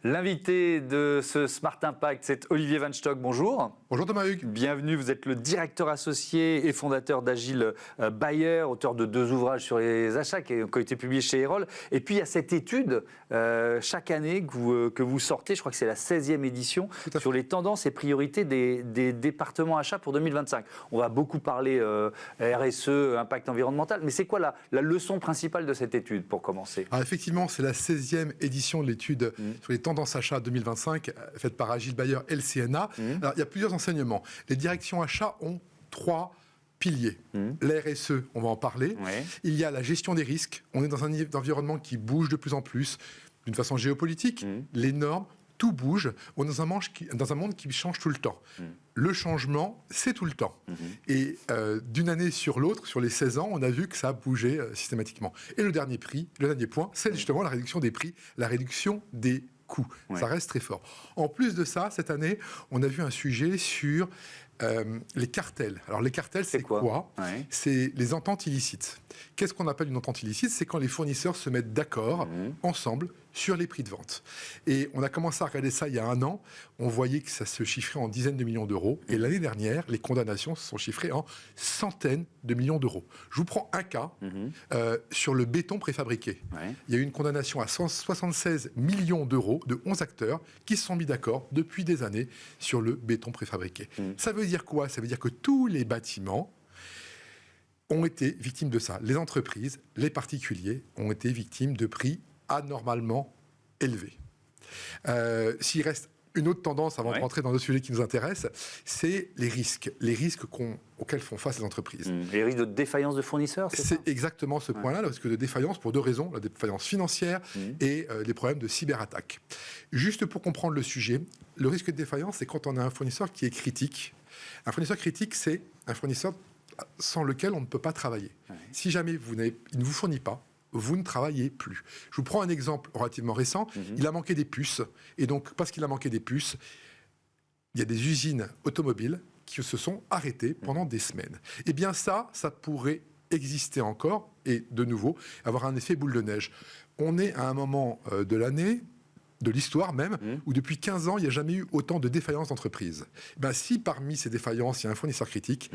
L'invité de ce Smart Impact, c'est Olivier Van Stock. Bonjour. Bonjour Thomas Hugues. Bienvenue, vous êtes le directeur associé et fondateur d'Agile Buyer, auteur de 2 ouvrages sur les achats qui ont été publiés chez Erol. Et puis il y a cette étude chaque année que vous sortez, je crois que c'est la 16e édition, sur les tendances et priorités des départements achats pour 2025. On va beaucoup parler RSE, impact environnemental, mais c'est quoi la leçon principale de cette étude pour commencer? Effectivement, c'est la 16e édition de l'étude sur les tendances achats 2025, faite par Agile Buyer et le CNA. Alors, il y a plusieurs enseignements. Les directions achats ont 3 piliers. La RSE, on va en parler. Ouais. Il y a la gestion des risques. On est dans un environnement qui bouge de plus en plus, d'une façon géopolitique. Les normes, tout bouge. On est dans un monde qui change tout le temps. Le changement, c'est tout le temps. Et d'une année sur l'autre, sur les 16 ans, on a vu que ça a bougé systématiquement. Et le dernier point, c'est justement la réduction des prix, la réduction des coûts. Ouais. Ça reste très fort. En plus de ça, cette année, on a vu un sujet sur les cartels. Alors les cartels, c'est quoi? Ouais. C'est les ententes illicites. Qu'est-ce qu'on appelle une entente illicite? C'est quand les fournisseurs se mettent d'accord ensemble sur les prix de vente. Et on a commencé à regarder ça il y a 1 an. On voyait que ça se chiffrait en dizaines de millions d'euros. Et l'année dernière, les condamnations se sont chiffrées en centaines de millions d'euros. Je vous prends un cas sur le béton préfabriqué. Ouais. Il y a eu une condamnation à 176 millions d'euros de 11 acteurs qui se sont mis d'accord depuis des années sur le béton préfabriqué. Ça veut dire quoi? Ça veut dire que tous les bâtiments ont été victimes de ça. Les entreprises, les particuliers ont été victimes de prix anormalement élevés. S'il reste une autre tendance, avant de rentrer dans le sujet qui nous intéresse, c'est les risques auxquels font face les entreprises. Les risques de défaillance de fournisseurs, c'est exactement ce point-là, parce que de défaillance pour 2 raisons, la défaillance financière et les problèmes de cyberattaque. Juste pour comprendre le sujet, le risque de défaillance, c'est quand on a un fournisseur qui est critique. Un fournisseur critique, c'est un fournisseur sans lequel on ne peut pas travailler. Ouais. Si jamais il ne vous fournit pas, vous ne travaillez plus. Je vous prends un exemple relativement récent. Il a manqué des puces. Et donc, parce qu'il a manqué des puces, il y a des usines automobiles qui se sont arrêtées pendant des semaines. Eh bien ça pourrait exister encore et de nouveau avoir un effet boule de neige. On est à un moment de l'année, de l'histoire même, où depuis 15 ans, il n'y a jamais eu autant de défaillances d'entreprises. Si parmi ces défaillances, il y a un fournisseur critique,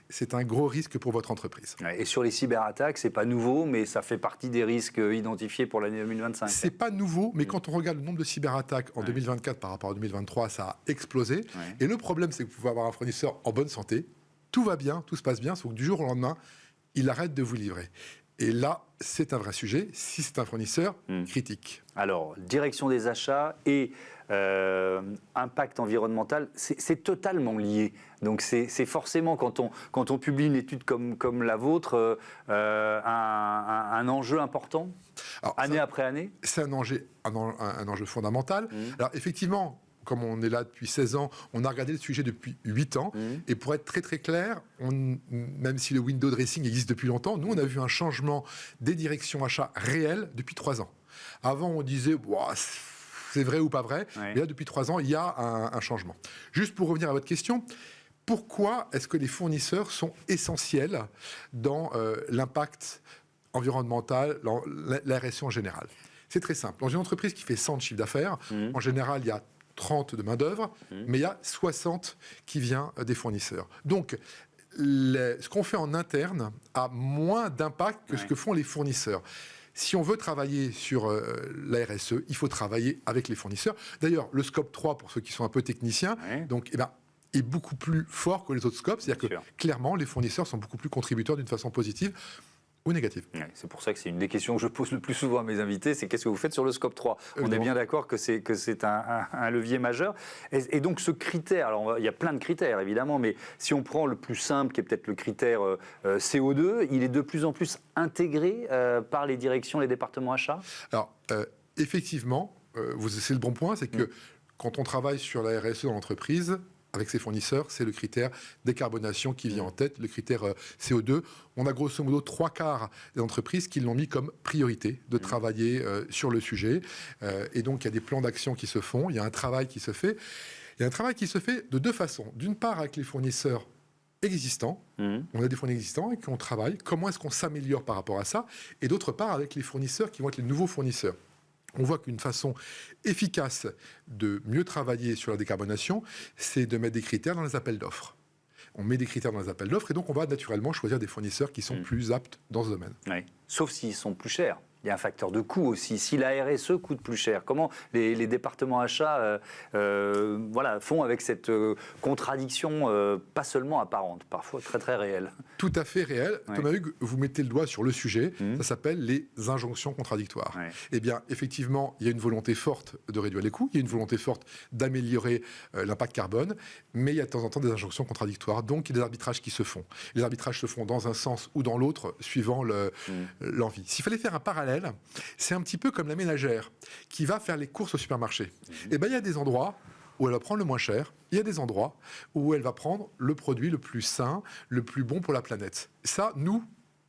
c'est un gros risque pour votre entreprise. Et sur les cyberattaques, c'est pas nouveau, mais ça fait partie des risques identifiés pour l'année 2025. C'est pas nouveau, mais quand on regarde le nombre de cyberattaques en 2024 par rapport à 2023, ça a explosé. Et le problème, c'est que vous pouvez avoir un fournisseur en bonne santé, tout va bien, tout se passe bien, sauf que du jour au lendemain, il arrête de vous livrer. Et là, c'est un vrai sujet, si c'est un fournisseur critique. Alors, direction des achats et impact environnemental, c'est totalement lié. Donc, c'est forcément, quand on publie une étude comme la vôtre, un enjeu important, année après année. C'est un enjeu fondamental. Alors, effectivement, comme on est là depuis 16 ans, on a regardé le sujet depuis 8 ans. Et pour être très très clair, même si le window dressing existe depuis longtemps, nous on a vu un changement des directions achats réelles depuis 3 ans. Avant on disait, c'est vrai ou pas vrai, mais là depuis 3 ans il y a un changement. Juste pour revenir à votre question, pourquoi est-ce que les fournisseurs sont essentiels dans l'impact environnemental, la RSE en général? C'est très simple. Dans une entreprise qui fait 100 de chiffre d'affaires, en général il y a 30 de main-d'œuvre, mais il y a 60 qui vient des fournisseurs. Donc, ce qu'on fait en interne a moins d'impact que ce que font les fournisseurs. Si on veut travailler sur la RSE, il faut travailler avec les fournisseurs. D'ailleurs, le scope 3, pour ceux qui sont un peu techniciens, donc, est beaucoup plus fort que les autres scopes. C'est-à-dire que, clairement, les fournisseurs sont beaucoup plus contributeurs d'une façon positive ou négative. C'est pour ça que c'est une des questions que je pose le plus souvent à mes invités, c'est qu'est-ce que vous faites sur le scope 3 ? On est bien d'accord que c'est un levier majeur. Et donc ce critère, alors il y a plein de critères évidemment, mais si on prend le plus simple, qui est peut-être le critère CO2, il est de plus en plus intégré par les directions, les départements achats ? Alors, effectivement, c'est le bon point, c'est que quand on travaille sur la RSE dans l'entreprise, avec ses fournisseurs, c'est le critère décarbonation qui vient en tête, le critère CO2. On a grosso modo 3/4 des entreprises qui l'ont mis comme priorité de travailler sur le sujet. Et donc, il y a des plans d'action qui se font, il y a un travail qui se fait. Il y a un travail qui se fait de 2 façons. D'une part, avec les fournisseurs existants. On a des fournisseurs existants et qu'on travaille. Comment est-ce qu'on s'améliore par rapport à ça? Et d'autre part, avec les fournisseurs qui vont être les nouveaux fournisseurs. On voit qu'une façon efficace de mieux travailler sur la décarbonation, c'est de mettre des critères dans les appels d'offres. On met des critères dans les appels d'offres et donc on va naturellement choisir des fournisseurs qui sont plus aptes dans ce domaine. Oui. Sauf s'ils sont plus chers. Il y a un facteur de coût aussi. Si la RSE coûte plus cher, comment les départements achats font avec cette contradiction pas seulement apparente, parfois très très réelle? Tout à fait réel. Ouais. Thomas Hugues, vous mettez le doigt sur le sujet. Ça s'appelle les injonctions contradictoires. Ouais. Eh bien, effectivement, il y a une volonté forte de réduire les coûts, il y a une volonté forte d'améliorer l'impact carbone, mais il y a de temps en temps des injonctions contradictoires. Donc, il y a des arbitrages qui se font. Les arbitrages se font dans un sens ou dans l'autre, suivant l'envie. S'il fallait faire un parallèle, c'est un petit peu comme la ménagère qui va faire les courses au supermarché. Eh bien, il y a des endroits où elle va prendre le moins cher, il y a des endroits où elle va prendre le produit le plus sain, le plus bon pour la planète. Ça, nous,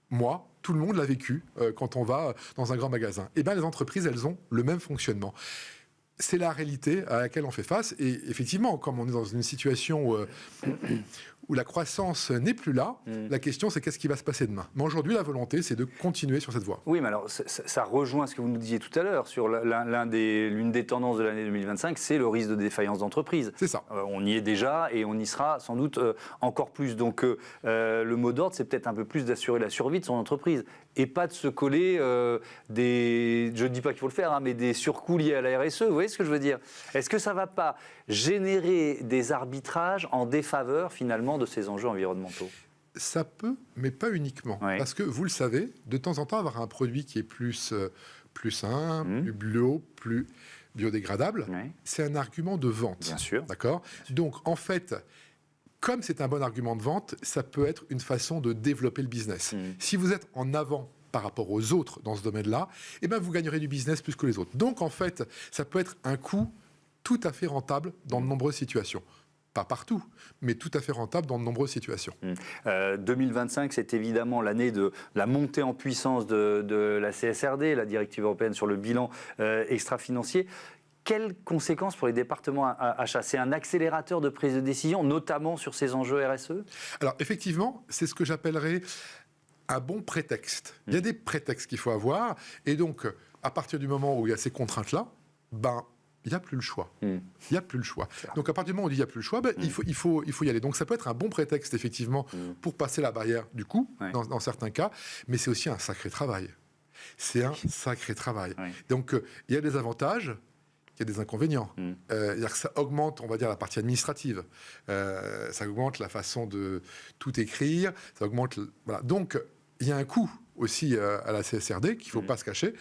moi, tout le monde l'a vécu quand on va dans un grand magasin. Eh bien, les entreprises, elles ont le même fonctionnement. C'est la réalité à laquelle on fait face. Et effectivement, comme on est dans une situation où la croissance n'est plus là, la question c'est qu'est-ce qui va se passer demain. Mais aujourd'hui, la volonté, c'est de continuer sur cette voie. Oui, mais alors ça rejoint ce que vous nous disiez tout à l'heure sur l'une des tendances de l'année 2025, c'est le risque de défaillance d'entreprise. C'est ça. On y est déjà et on y sera sans doute encore plus. Donc le mot d'ordre, c'est peut-être un peu plus d'assurer la survie de son entreprise et pas de se coller je ne dis pas qu'il faut le faire, mais des surcoûts liés à la RSE. Vous voyez ce que je veux dire? Est-ce que ça ne va pas générer des arbitrages en défaveur finalement de ces enjeux environnementaux? Ça peut, mais pas uniquement. Oui. Parce que, vous le savez, de temps en temps, avoir un produit qui est plus sain, plus bio, plus biodégradable, c'est un argument de vente. Bien sûr. D'accord ? Donc, en fait, comme c'est un bon argument de vente, ça peut être une façon de développer le business. Si vous êtes en avant par rapport aux autres dans ce domaine-là, eh ben, vous gagnerez du business plus que les autres. Donc, en fait, ça peut être un coût tout à fait rentable dans de nombreuses situations. Pas partout, mais tout à fait rentable dans de nombreuses situations. 2025, c'est évidemment l'année de la montée en puissance de la CSRD, la directive européenne sur le bilan extra-financier. Quelles conséquences pour les départements achats? C'est un accélérateur de prise de décision, notamment sur ces enjeux RSE? Alors, effectivement, c'est ce que j'appellerais un bon prétexte. Il y a des prétextes qu'il faut avoir, et donc, à partir du moment où il y a ces contraintes-là, il n'y a plus le choix. Il n'y a plus le choix. Donc, à partir du moment où il n'y a plus le choix, il faut y aller. Donc, ça peut être un bon prétexte, effectivement, pour passer la barrière du coût, dans certains cas, mais c'est aussi un sacré travail. C'est un sacré travail. Donc, il y a des avantages, il y a des inconvénients. C'est-à-dire que ça augmente, on va dire, la partie administrative. Ça augmente la façon de tout écrire. Ça augmente... Voilà. Donc, il y a un coût aussi à la CSRD, qu'il ne faut pas se cacher.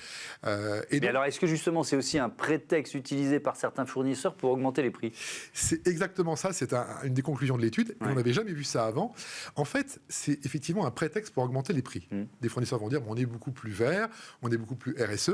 Mais donc, alors, est-ce que justement, c'est aussi un prétexte utilisé par certains fournisseurs pour augmenter les prix? C'est exactement ça, c'est une des conclusions de l'étude, et on n'avait jamais vu ça avant. En fait, c'est effectivement un prétexte pour augmenter les prix. Des fournisseurs vont dire, on est beaucoup plus vert, on est beaucoup plus RSE,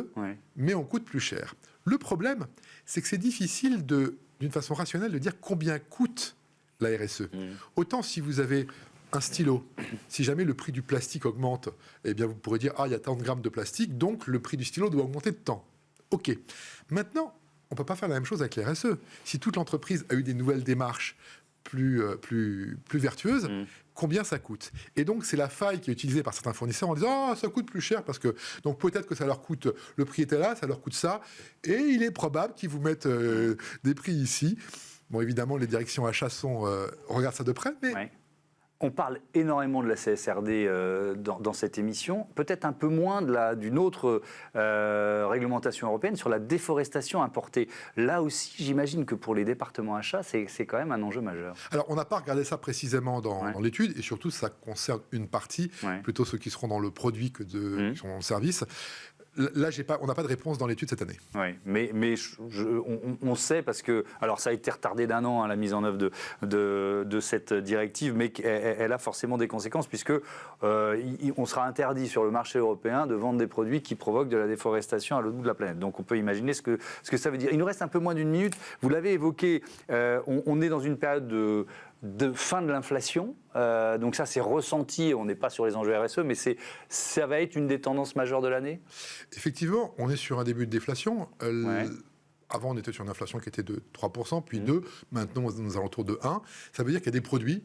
mais on coûte plus cher. Le problème, c'est que c'est difficile, d'une façon rationnelle, de dire combien coûte la RSE. Autant si vous avez un stylo, si jamais le prix du plastique augmente, eh bien vous pourrez dire il y a tant de grammes de plastique, donc le prix du stylo doit augmenter de tant. Ok. Maintenant, on ne peut pas faire la même chose avec les RSE. Si toute l'entreprise a eu des nouvelles démarches plus vertueuses, combien ça coûte? Et donc, c'est la faille qui est utilisée par certains fournisseurs en disant ça coûte plus cher parce que donc peut-être que ça leur coûte, le prix était là, ça leur coûte ça, et il est probable qu'ils vous mettent des prix ici. Bon, évidemment, les directions achats regardent ça de près, mais... On parle énormément de la CSRD dans cette émission, peut-être un peu moins d'une autre réglementation européenne sur la déforestation importée. Là aussi, j'imagine que pour les départements achats, c'est quand même un enjeu majeur. Alors, on n'a pas regardé ça précisément dans l'étude, et surtout, ça concerne une partie, plutôt ceux qui seront dans le produit que qui sont dans le service. Là, on n'a pas de réponse dans l'étude cette année. Oui, mais on sait parce que, alors ça a été retardé d'1 an, la mise en œuvre de cette directive, mais elle a forcément des conséquences puisque on sera interdit sur le marché européen de vendre des produits qui provoquent de la déforestation à l'autre bout de la planète. Donc on peut imaginer ce que ça veut dire. Il nous reste un peu moins d'une minute. Vous l'avez évoqué, on est dans une période de fin de l'inflation, donc ça c'est ressenti, on n'est pas sur les enjeux RSE, mais ça va être une des tendances majeures de l'année? Effectivement, on est sur un début de déflation. Avant, on était sur une inflation qui était de 3%, puis 2%, maintenant on est aux alentours de 1%. Ça veut dire qu'il y a des produits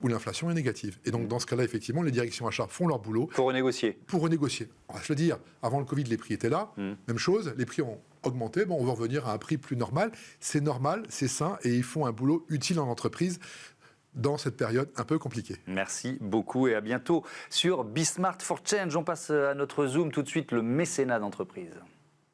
où l'inflation est négative. Et donc, dans ce cas-là, effectivement, les directions achats font leur boulot. Pour renégocier. Pour renégocier. On va se le dire, avant le Covid, les prix étaient là. Même chose, les prix ont augmenté. Bon, on va revenir à un prix plus normal. C'est normal, c'est sain, et ils font un boulot utile en entreprise dans cette période un peu compliquée. Merci beaucoup et à bientôt sur Be Smart for Change. On passe à notre Zoom tout de suite, le mécénat d'entreprise.